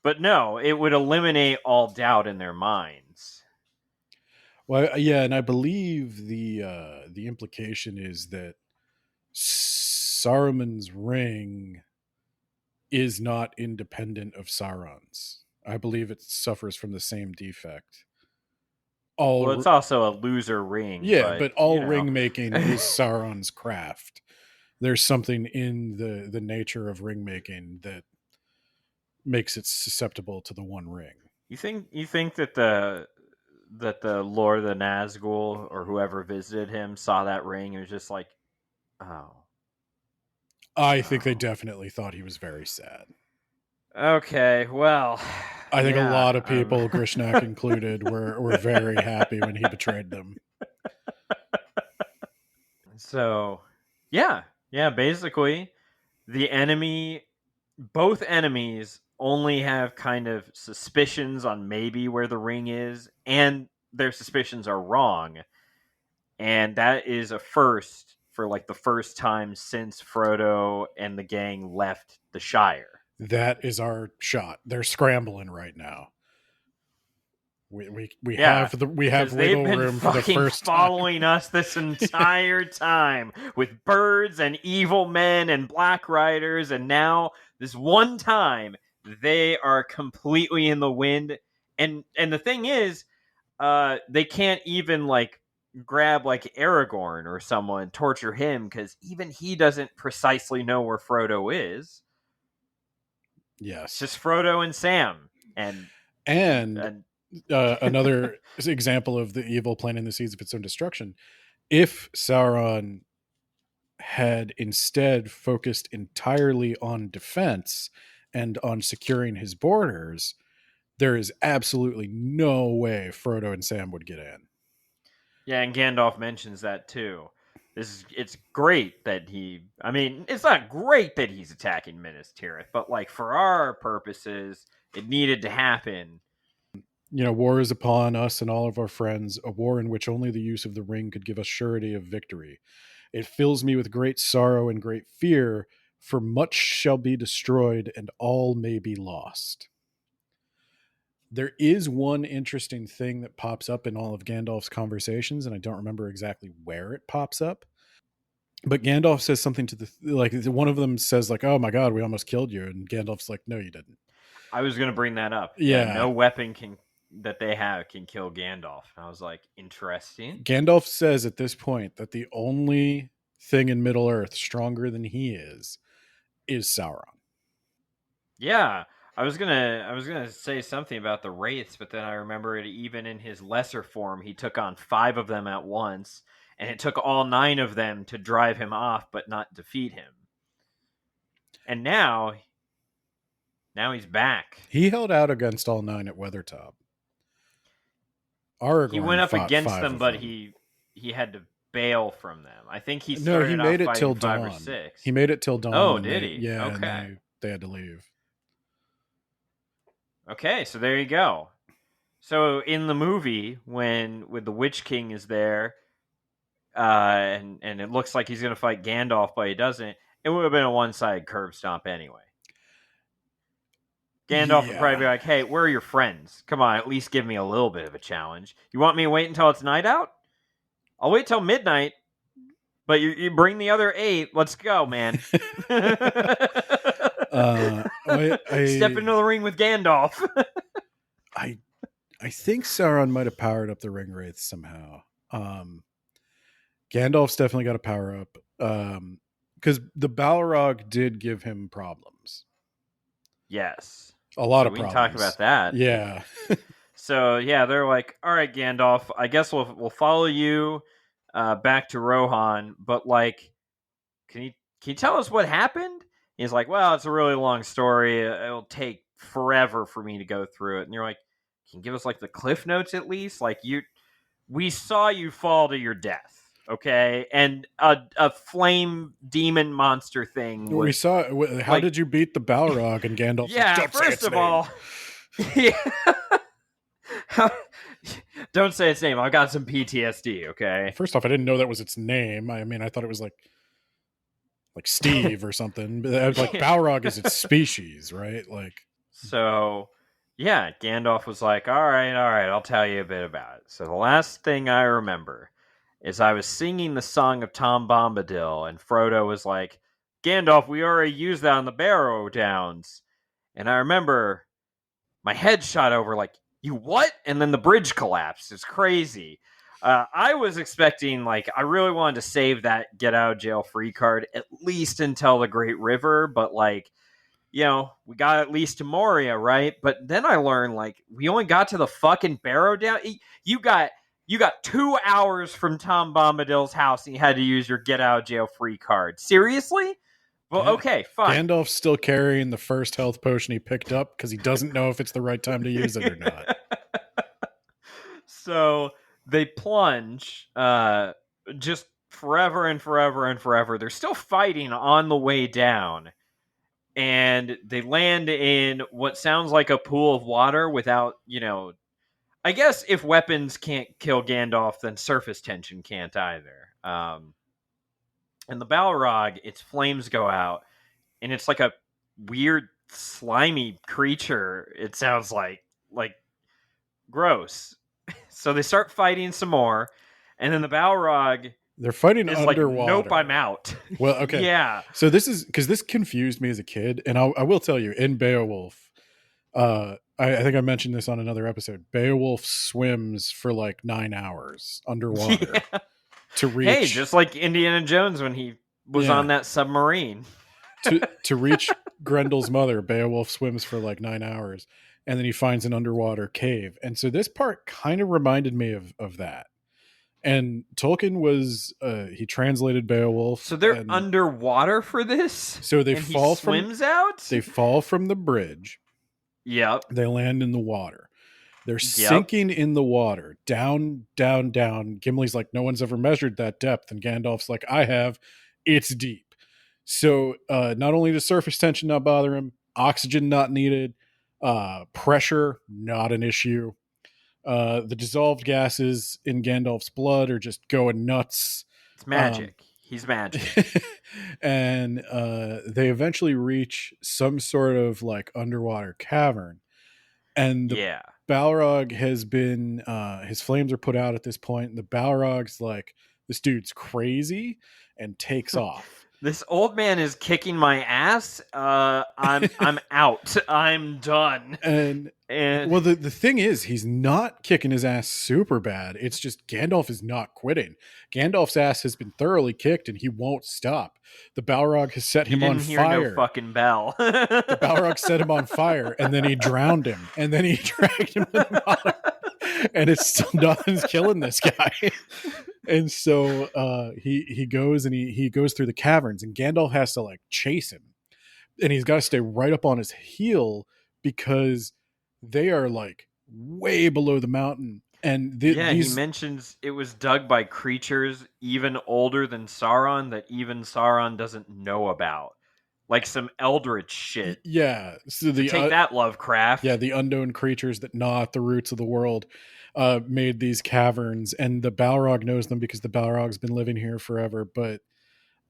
But no, it would eliminate all doubt in their minds. Well, yeah, and I believe the implication is that Saruman's ring is not independent of Sauron's. I believe it suffers from the same defect. Well, it's also a loser ring. Yeah, but all ring making is Sauron's craft. There's something in the nature of ring making that makes it susceptible to the one ring. You think that the Lord of the Nazgul or whoever visited him saw that ring and was just like, oh. I think they definitely thought he was very sad. Okay, well, I think a lot of people, Grishnak included, were very happy when he betrayed them. So, yeah, basically, both enemies only have kind of suspicions on maybe where the ring is, and their suspicions are wrong. And that is a first for like the first time since Frodo and the gang left the Shire. That is our shot. They're scrambling right now. We have wiggle room for the first time. Following us this entire time with birds and evil men and black riders, and now this one time they are completely in the wind. And the thing is, they can't even like grab like Aragorn or someone, torture him, because even he doesn't precisely know where Frodo is. Yes. It's just Frodo and Sam. And another example of the evil planting the seeds of its own destruction. If Sauron had instead focused entirely on defense and on securing his borders, there is absolutely no way Frodo and Sam would get in. Yeah, and Gandalf mentions that too. It's great that it's not great that he's attacking Minas Tirith, but like for our purposes, it needed to happen. War is upon us and all of our friends, a war in which only the use of the ring could give us surety of victory. It fills me with great sorrow and great fear, for much shall be destroyed and all may be lost. There is one interesting thing that pops up in all of Gandalf's conversations, and I don't remember exactly where it pops up. But Gandalf says something to one of them says like, "Oh my God, we almost killed you," and Gandalf's like, "No, you didn't." I was going to bring that up. Yeah, no weapon that they have can kill Gandalf. And I was like, interesting. Gandalf says at this point that the only thing in Middle Earth stronger than he is Sauron. Yeah, I was gonna say something about the wraiths, but then I remembered even in his lesser form, he took on 5 of them at once, and it took all 9 of them to drive him off, but not defeat him. And now he's back. He held out against all 9 at Weathertop. Aragorn he went up against them, but them. he had to bail from them. I think he made it till 5 dawn. or 6. He made it till dawn. Oh, did he? Yeah. Okay. And they had to leave. Okay, so there you go. So in the movie, when the Witch King is there, and it looks like he's going to fight Gandalf, but he doesn't, it would have been a one-sided curb stomp anyway. Gandalf would probably be like, "Hey, where are your friends? Come on, at least give me a little bit of a challenge. You want me to wait until it's night out? I'll wait till midnight, but you bring the other 8. Let's go, man." Step into the ring with Gandalf. I think Sauron might have powered up the ring wraiths somehow. Gandalf's definitely got a power up, because the Balrog did give him problems. Yes, a lot of we problems. can talk about that. Yeah. So yeah, they're like, "All right, Gandalf, I guess we'll follow you back to Rohan, but like, can you tell us what happened?" He's like, "Well, it's a really long story. It'll take forever for me to go through it." And you're like, "Can you give us like the cliff notes at least? Like we saw you fall to your death, okay? And a flame demon monster thing. We saw. How did you beat the Balrog? And Gandalf? Yeah, like, first of all, yeah. Don't say its name. I've got some PTSD. Okay. First off, I didn't know that was its name. I mean, I thought it was like Steve or something. But like Balrog is its species, right? Like. So, yeah, Gandalf was like, all right, I'll tell you a bit about it. So the last thing I remember is I was singing the song of Tom Bombadil, and Frodo was like, "Gandalf, we already used that on the Barrow Downs." And I remember my head shot over like, "You what?" And then the bridge collapsed. It's crazy. I was expecting, like, I really wanted to save that get out of jail free card at least until the Great River, but like, we got at least to Moria, right? But then I learned, like, we only got to the fucking Barrow Down. You got 2 hours from Tom Bombadil's house, and you had to use your get out of jail free card. Seriously? Well, okay, fine. Gandalf's still carrying the first health potion he picked up because he doesn't know if it's the right time to use it or not. So they plunge just forever and forever and forever. They're still fighting on the way down. And they land in what sounds like a pool of water without, I guess if weapons can't kill Gandalf, then surface tension can't either. And the Balrog, its flames go out, and it's like a weird, slimy creature. It sounds like gross. So they start fighting some more, and then the Balrog, they're fighting is underwater. Like, nope, I'm out. Well, okay. Yeah. So this is because this confused me as a kid, and I will tell you, in Beowulf, I think I mentioned this on another episode. Beowulf swims for like 9 hours underwater Yeah. to reach. Hey, just like Indiana Jones when he was on that submarine. to reach Grendel's mother, Beowulf swims for like 9 hours, and then he finds an underwater cave. And so this part kind of reminded me of that. And Tolkien was he translated Beowulf. So they're underwater for this. So they and fall he swims out. They fall from the bridge. Yep. They land in the water. They're sinking in the water, down, down, down. Gimli's like, no one's ever measured that depth, and Gandalf's like, I have. It's deep. So not only does surface tension not bother him, oxygen not needed, pressure not an issue. The dissolved gases in Gandalf's blood are just going nuts. It's magic. He's magic. And they eventually reach some sort of like underwater cavern. And the Balrog has been, his flames are put out at this point. And the Balrog's like, this dude's crazy, and takes off. This old man is kicking my ass. I'm out. I'm done. And well, the thing is, he's not kicking his ass super bad. It's just Gandalf is not quitting. Gandalf's ass has been thoroughly kicked, and he won't stop. The Balrog has set him on fire. No fucking bell. The Balrog set him on fire, and then he drowned him, and then he dragged him to the bottom. And it's still nothing's killing this guy. And so he goes and he goes through the caverns, and Gandalf has to like chase him, and he's got to stay right up on his heel because they are like way below the mountain. And he mentions it was dug by creatures even older than Sauron that even Sauron doesn't know about. Like some eldritch shit. Yeah. So take that, Lovecraft. Yeah, the unknown creatures that gnaw at the roots of the world made these caverns, and the Balrog knows them because the Balrog's been living here forever, but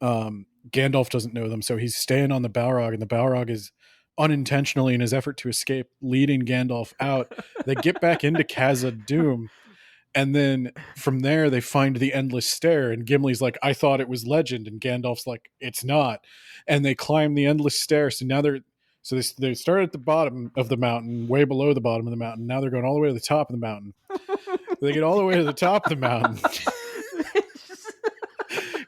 Gandalf doesn't know them, so he's staying on the Balrog, and the Balrog is unintentionally, in his effort to escape, leading Gandalf out. They get back into Khazad-dûm, and then from there they find the Endless Stair, and Gimli's like, I thought it was legend, and Gandalf's like, it's not. And they climb the Endless Stair, so now they start at the bottom of the mountain, way below the bottom of the mountain. Now they're going all the way to the top of the mountain. They get all the way to the top of the mountain.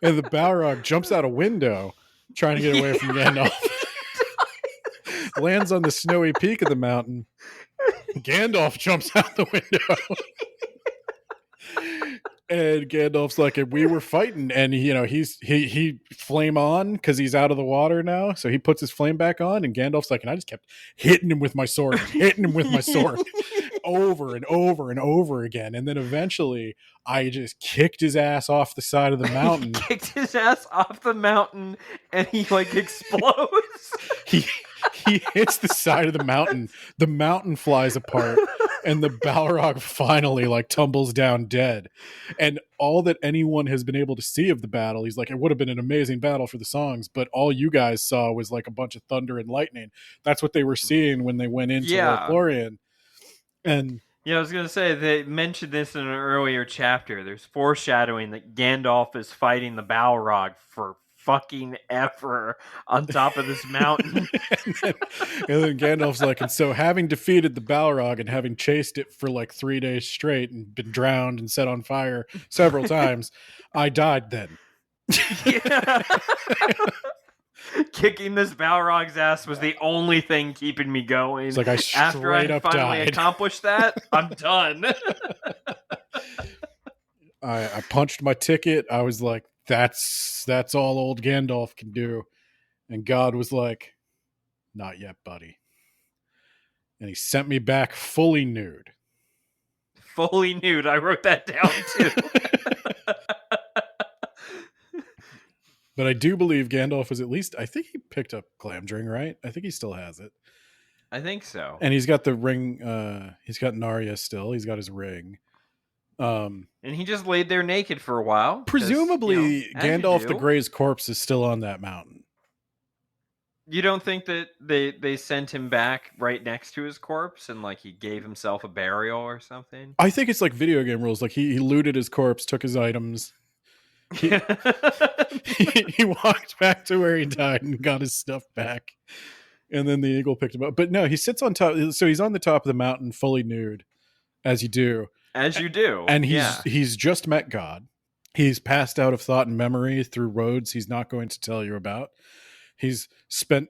And the Balrog jumps out a window trying to get away from Gandalf. Lands on the snowy peak of the mountain. Gandalf jumps out the window. And Gandalf's like, we were fighting, and he flame on because he's out of the water now. So he puts his flame back on, and Gandalf's like, and I just kept hitting him with my sword, over and over and over again. And then eventually I just kicked his ass off the side of the mountain. Kicked his ass off the mountain, and he like explodes. He hits the side of the mountain flies apart, and the Balrog finally like tumbles down dead. And all that anyone has been able to see of the battle, he's like, it would have been an amazing battle for the songs, but all you guys saw was like a bunch of thunder and lightning. That's what they were seeing when they went into Lothlorien. And I was going to say, they mentioned this in an earlier chapter. There's foreshadowing that Gandalf is fighting the Balrog for fucking ever on top of this mountain. and then Gandalf's like, and so having defeated the Balrog and having chased it for like 3 days straight and been drowned and set on fire several times, I died then. Kicking this Balrog's ass was the only thing keeping me going. It's like after I finally accomplished that, I'm done. I punched my ticket. I was like, that's all old Gandalf can do. And God was like, not yet, buddy. And he sent me back fully nude. Fully nude. I wrote that down too. But I do believe Gandalf was at least, I think he picked up Glamdring, right? I think he still has it. I think so. And he's got the ring, he's got Narya still. He's got his ring. And he just laid there naked for a while. Presumably, Gandalf the Grey's corpse is still on that mountain. You don't think that they sent him back right next to his corpse and like he gave himself a burial or something? I think it's like video game rules. Like he looted his corpse, took his items. He walked back to where he died and got his stuff back. And then the eagle picked him up. But no, he sits on top. So he's on the top of the mountain, fully nude, as you do. As you do. And yeah. he's just met God. He's passed out of thought and memory through roads he's not going to tell you about. He's spent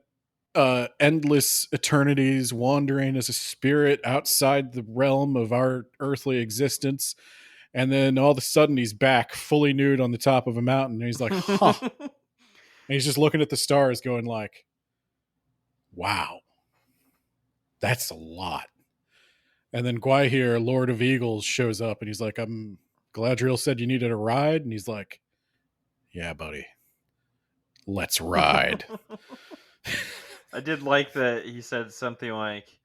endless eternities wandering as a spirit outside the realm of our earthly existence. And then all of a sudden he's back fully nude on the top of a mountain. And he's like, huh. And he's just looking at the stars going like, wow, that's a lot. And then Gwaihir, Lord of Eagles, shows up and he's like, Galadriel said you needed a ride. And he's like, yeah, buddy, let's ride. I did like that he said something like,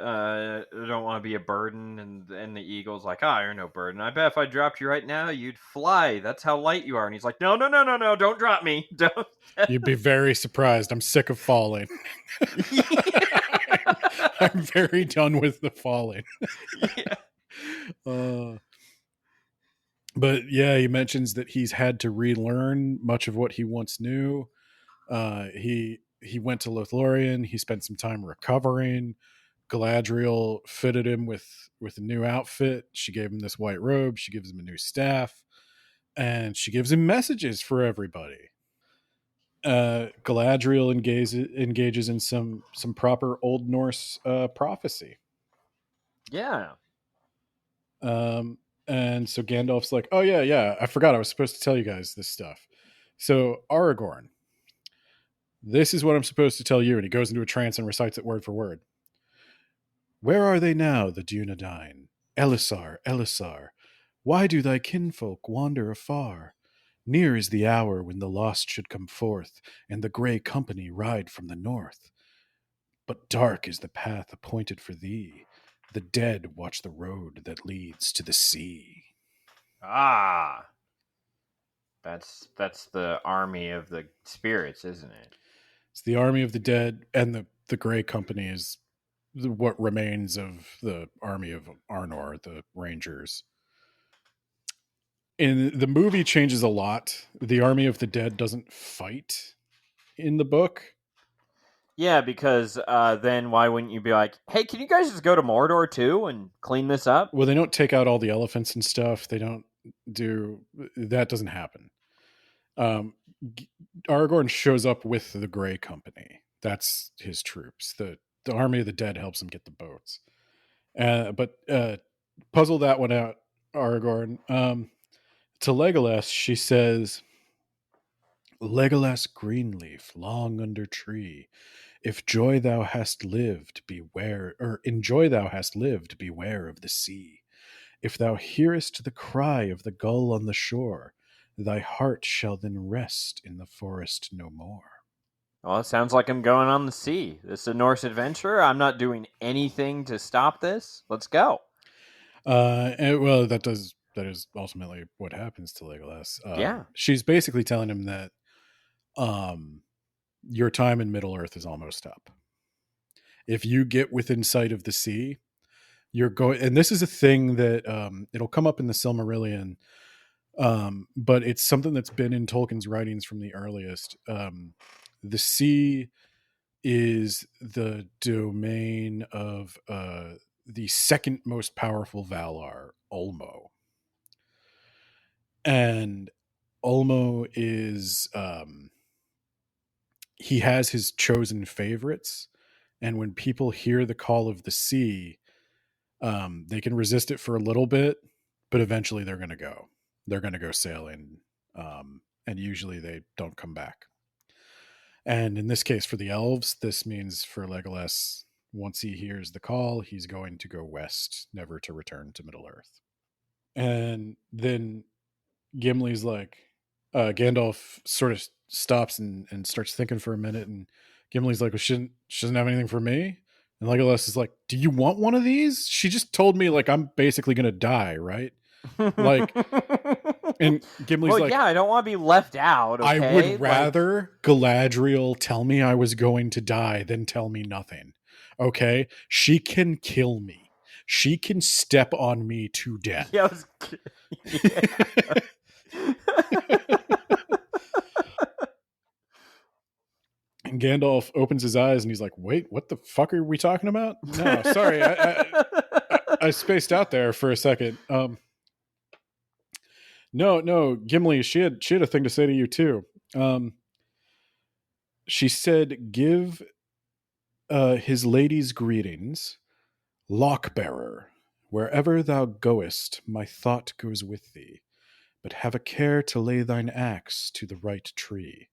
I don't want to be a burden, and the eagle's like, you're no burden. I bet if I dropped you right now, you'd fly. That's how light you are. And he's like, no, don't drop me. Don't. You'd be very surprised. I'm sick of falling. I'm very done with the falling. Yeah. But yeah, he mentions that he's had to relearn much of what he once knew. He went to Lothlorien. He spent some time recovering. Galadriel fitted him with a new outfit. She gave him this white robe. She gives him a new staff, and she gives him messages for everybody. Galadriel engages in some proper Old Norse prophecy. Yeah. And so Gandalf's like, oh yeah, I forgot I was supposed to tell you guys this stuff. So Aragorn, this is what I'm supposed to tell you. And he goes into a trance and recites it word for word. Where are they now, the Dunedain? Elisar, why do thy kinfolk wander afar? Near is the hour when the lost should come forth, and the grey company ride from the north. But dark is the path appointed for thee. The dead watch the road that leads to the sea. That's the army of the spirits, isn't it? It's the army of the dead, and the grey company is what remains of the army of Arnor, the Rangers. In the movie changes a lot. The army of the dead doesn't fight in the book. Yeah, because then why wouldn't you be like, hey, can you guys just go to Mordor too and clean this up? Well, they don't take out all the elephants and stuff. They don't do that. Doesn't happen. Aragorn shows up with the Grey Company. That's his troops. The army of the dead helps him get the boats. But puzzle that one out, Aragorn. To Legolas, she says, Legolas Greenleaf, long under tree, if joy thou hast lived, beware, or in joy thou hast lived, beware of the sea. If thou hearest the cry of the gull on the shore, thy heart shall then rest in the forest no more. Well, it sounds like I'm going on the sea. This is a Norse adventure. I'm not doing anything to stop this. Let's go. Well, that is ultimately what happens to Legolas. Yeah. She's basically telling him that your time in Middle Earth is almost up. If you get within sight of the sea, you're going, and this is a thing that it'll come up in the Silmarillion, but it's something that's been in Tolkien's writings from the earliest. The sea is the domain of the second most powerful Valar, Ulmo. And Ulmo is he has his chosen favorites, and when people hear the call of the sea, they can resist it for a little bit, but eventually they're going to go sailing, and usually they don't come back. And in this case, for the elves, this means for Legolas, once he hears the call, he's going to go west, never to return to Middle Earth. And then Gimli's like, Gandalf sort of stops and starts thinking for a minute, and Gimli's like, well, she doesn't have anything for me. And Legolas is like, do you want one of these? She just told me, like, I'm basically going to die, right? Like, and Gimli's like, yeah, I don't want to be left out. Okay? I would rather Galadriel tell me I was going to die than tell me nothing. Okay? She can kill me. She can step on me to death. Yeah, Gandalf opens his eyes and he's like, wait, what the fuck are we talking about? No, sorry. I spaced out there for a second. No, Gimli, she had a thing to say to you too. She said, give his lady's greetings, Lockbearer. Wherever thou goest, my thought goes with thee. But have a care to lay thine axe to the right tree.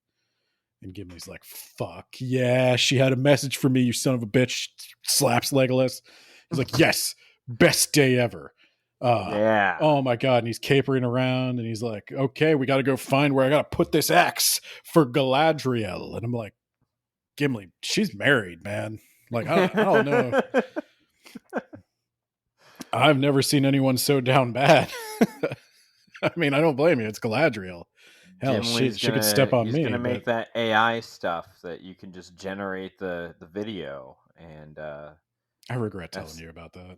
And Gimli's like, fuck yeah, she had a message for me, you son of a bitch. Slaps Legolas. He's like, yes, best day ever. Yeah. Oh my God. And he's capering around and he's like, okay, we got to go find where I got to put this axe for Galadriel. And I'm like, Gimli, she's married, man. Like, I don't know. I've never seen anyone so down bad. I mean, I don't blame you. It's Galadriel. Hell, she could step on me. He's gonna make that AI stuff that you can just generate the video, and I regret telling you about that.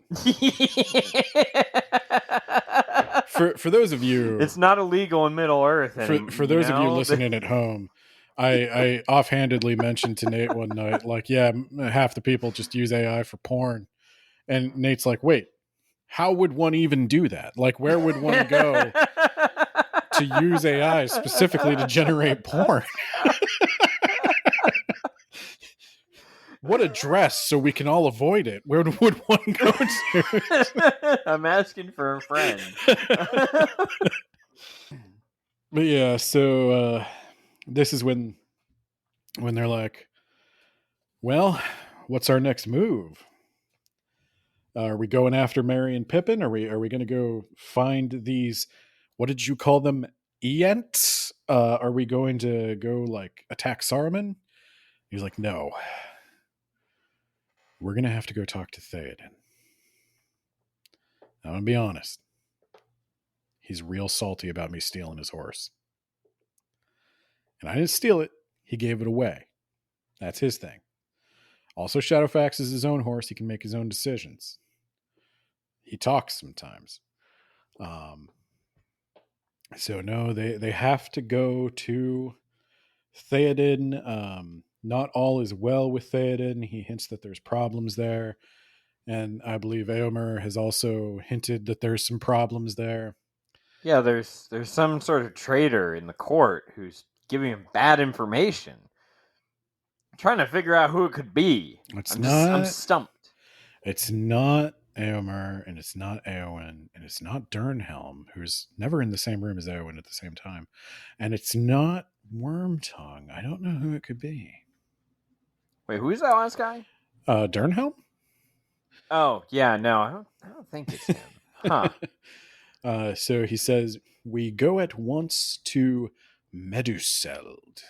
for those of you, it's not illegal in Middle Earth. For those of you listening at home, I offhandedly mentioned to Nate one night, like, yeah, half the people just use AI for porn, and Nate's like, wait, how would one even do that? Like, where would one go to use AI specifically to generate porn? What address so we can all avoid it? Where would one go to? I'm asking for a friend. But yeah, so this is when they're like, well, what's our next move? Are we going after Merry and Pippin? Are we going to go find these, what did you call them, Ents? Are we going to go like attack Saruman? He's like, no. We're going to have to go talk to Theoden. I'm going to be honest. He's real salty about me stealing his horse. And I didn't steal it. He gave it away. That's his thing. Also, Shadowfax is his own horse. He can make his own decisions. He talks sometimes. So no, they have to go to Theoden. Not all is well with Theoden. He hints that there's problems there. And I believe Éomer has also hinted that there's some problems there. Yeah, there's some sort of traitor in the court who's giving him bad information. I'm trying to figure out who it could be. I'm stumped. It's not Éomer, and it's not Éowyn, and it's not Durnhelm, who's never in the same room as Éowyn at the same time. And it's not Wormtongue. I don't know who it could be. Wait, who's that last guy? Durnhelm? Oh, yeah, no, I don't think it's him. Huh. So he says, we go at once to Meduseld,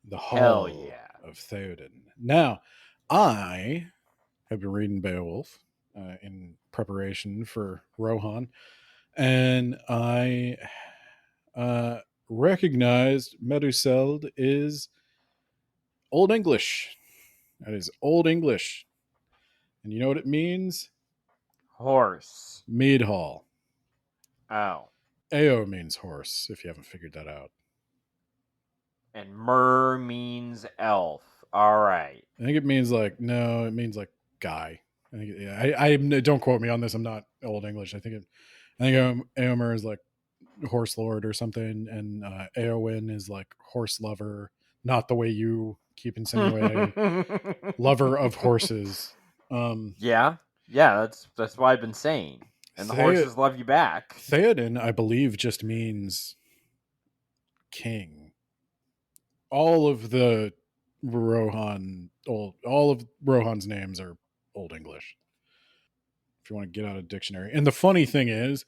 the hall of Theoden. Now, I have been reading Beowulf in preparation for Rohan, and I recognized Meduseld is Old English. That is Old English. And you know what it means? Horse. Mead Hall. Oh. Ao means horse, if you haven't figured that out. And Mer means elf. All right. I think it means like, no, it means like guy. I think, yeah, I don't quote me on this. I'm not Old English. I think Éomer is like horse lord or something, and Éowyn is like horse lover, not the way you keep insinuating. Lover of horses. Yeah, that's what I've been saying. And the horses love you back. Theoden, I believe, just means king. All of the all of Rohan's names are Old English, if you want to get out a dictionary. And the funny thing is,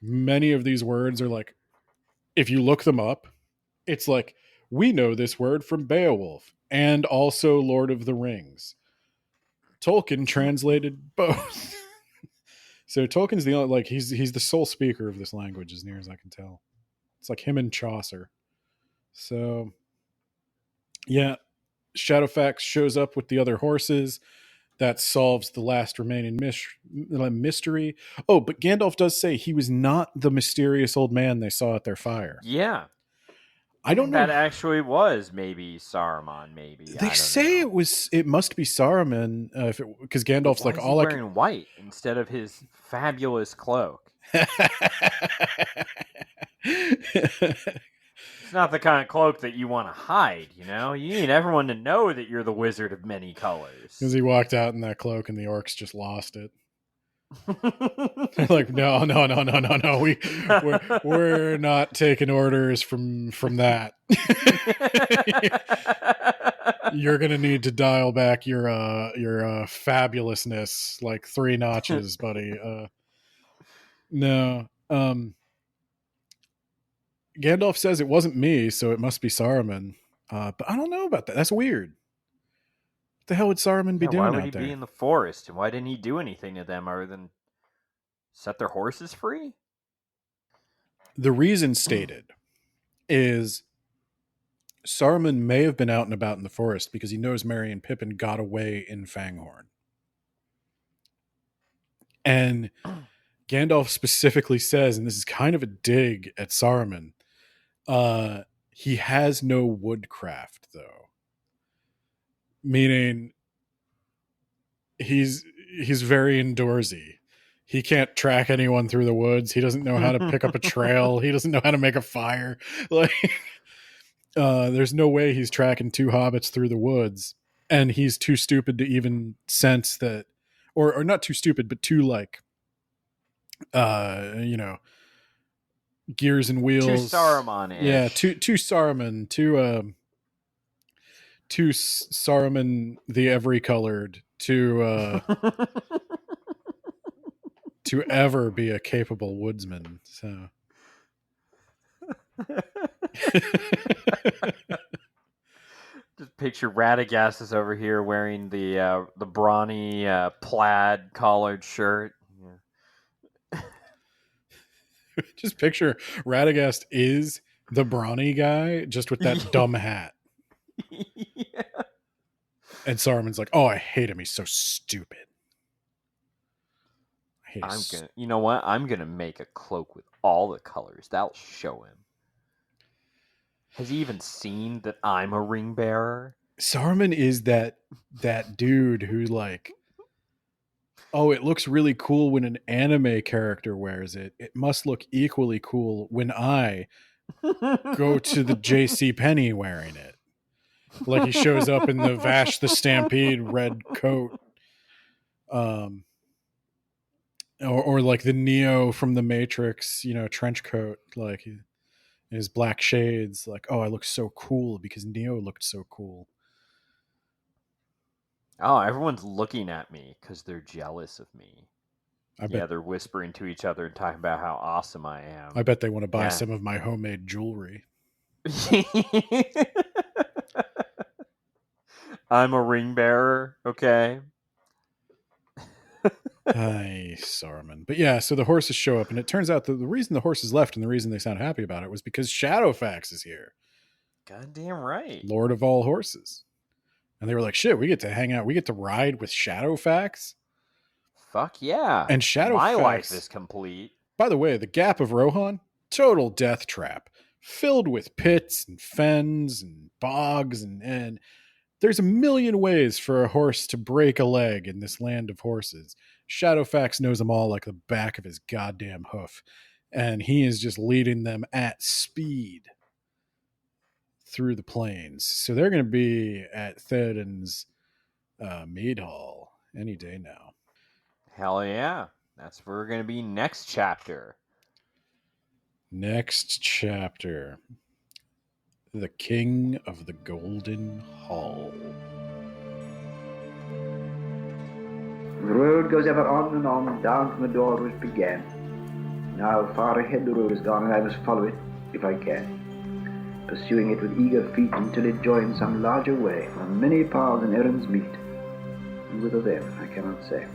many of these words are like, if you look them up, it's like, we know this word from Beowulf and also Lord of the Rings. Tolkien translated both. So Tolkien's the only, like, he's the sole speaker of this language as near as I can tell. It's like him and Chaucer. So yeah, Shadowfax shows up with the other horses. That solves the last remaining mystery. Oh, but Gandalf does say he was not the mysterious old man they saw at their fire. Yeah. I don't know. That actually was maybe Saruman. Maybe They say it was. It must be Saruman because Gandalf's Why like is all he I wearing white instead of his fabulous cloak. It's not the kind of cloak that you want to hide, you know? You need everyone to know that you're the wizard of many colors. Because he walked out in that cloak and the orcs just lost it. They're like, no. We're not taking orders from that. You're gonna need to dial back your fabulousness like 3 notches, buddy. No. Gandalf says it wasn't me, so it must be Saruman. But I don't know about that. That's weird. What the hell would Saruman be doing why would out he there? be in the forest? And why didn't he do anything to them other than set their horses free? The reason stated is Saruman may have been out and about in the forest because he knows Merry and Pippin got away in Fanghorn. And Gandalf specifically says, and this is kind of a dig at Saruman, he has no woodcraft, though. Meaning he's very indoorsy. He can't track anyone through the woods. He doesn't know how to pick up a trail. He doesn't know how to make a fire. Like, there's no way he's tracking 2 hobbits through the woods, and he's too stupid to even sense that, or not too stupid, but too like, gears and wheels. Too Saruman-ish. Yeah, too Saruman, too Saruman the every colored to to ever be a capable woodsman. So. Just picture Radagast is over here wearing the brawny plaid collared shirt. Yeah. Just picture Radagast is the brawny guy, just with that dumb hat. Yeah. And Saruman's like, "Oh, I hate him. He's so stupid." You know what? I'm gonna make a cloak with all the colors. That'll show him. Has he even seen that I'm a ring bearer? Saruman is that dude who like, oh, it looks really cool when an anime character wears it. It must look equally cool when I go to the J.C. Penney wearing it. Like he shows up in the Vash the Stampede red coat. Or like the Neo from the Matrix, trench coat, like his black shades. Like, oh, I look so cool because Neo looked so cool. Oh, everyone's looking at me because they're jealous of me. I bet they're whispering to each other and talking about how awesome I am. I bet they want to buy some of my homemade jewelry. I'm a ring bearer, okay? Hi, Saruman. But yeah, so the horses show up, and it turns out that the reason the horses left and the reason they sound happy about it was because Shadowfax is here. Goddamn right. Lord of all horses. And they were like, shit, we get to hang out. We get to ride with Shadowfax? Fuck yeah. And Shadowfax... My life is complete. By the way, the Gap of Rohan, total death trap. Filled with pits and fens and bogs and there's a million ways for a horse to break a leg in this land of horses. Shadowfax knows them all like the back of his goddamn hoof. And he is just leading them at speed through the plains. So they're going to be at Theoden's mead hall any day now. Hell yeah. That's where we're going to be next chapter. Next chapter. The King of the Golden Hall. The road goes ever on and on, down from the door where it began. Now far ahead the road is gone, and I must follow it, if I can, pursuing it with eager feet until it joins some larger way, where many paths and errands meet. And whither then, I cannot say.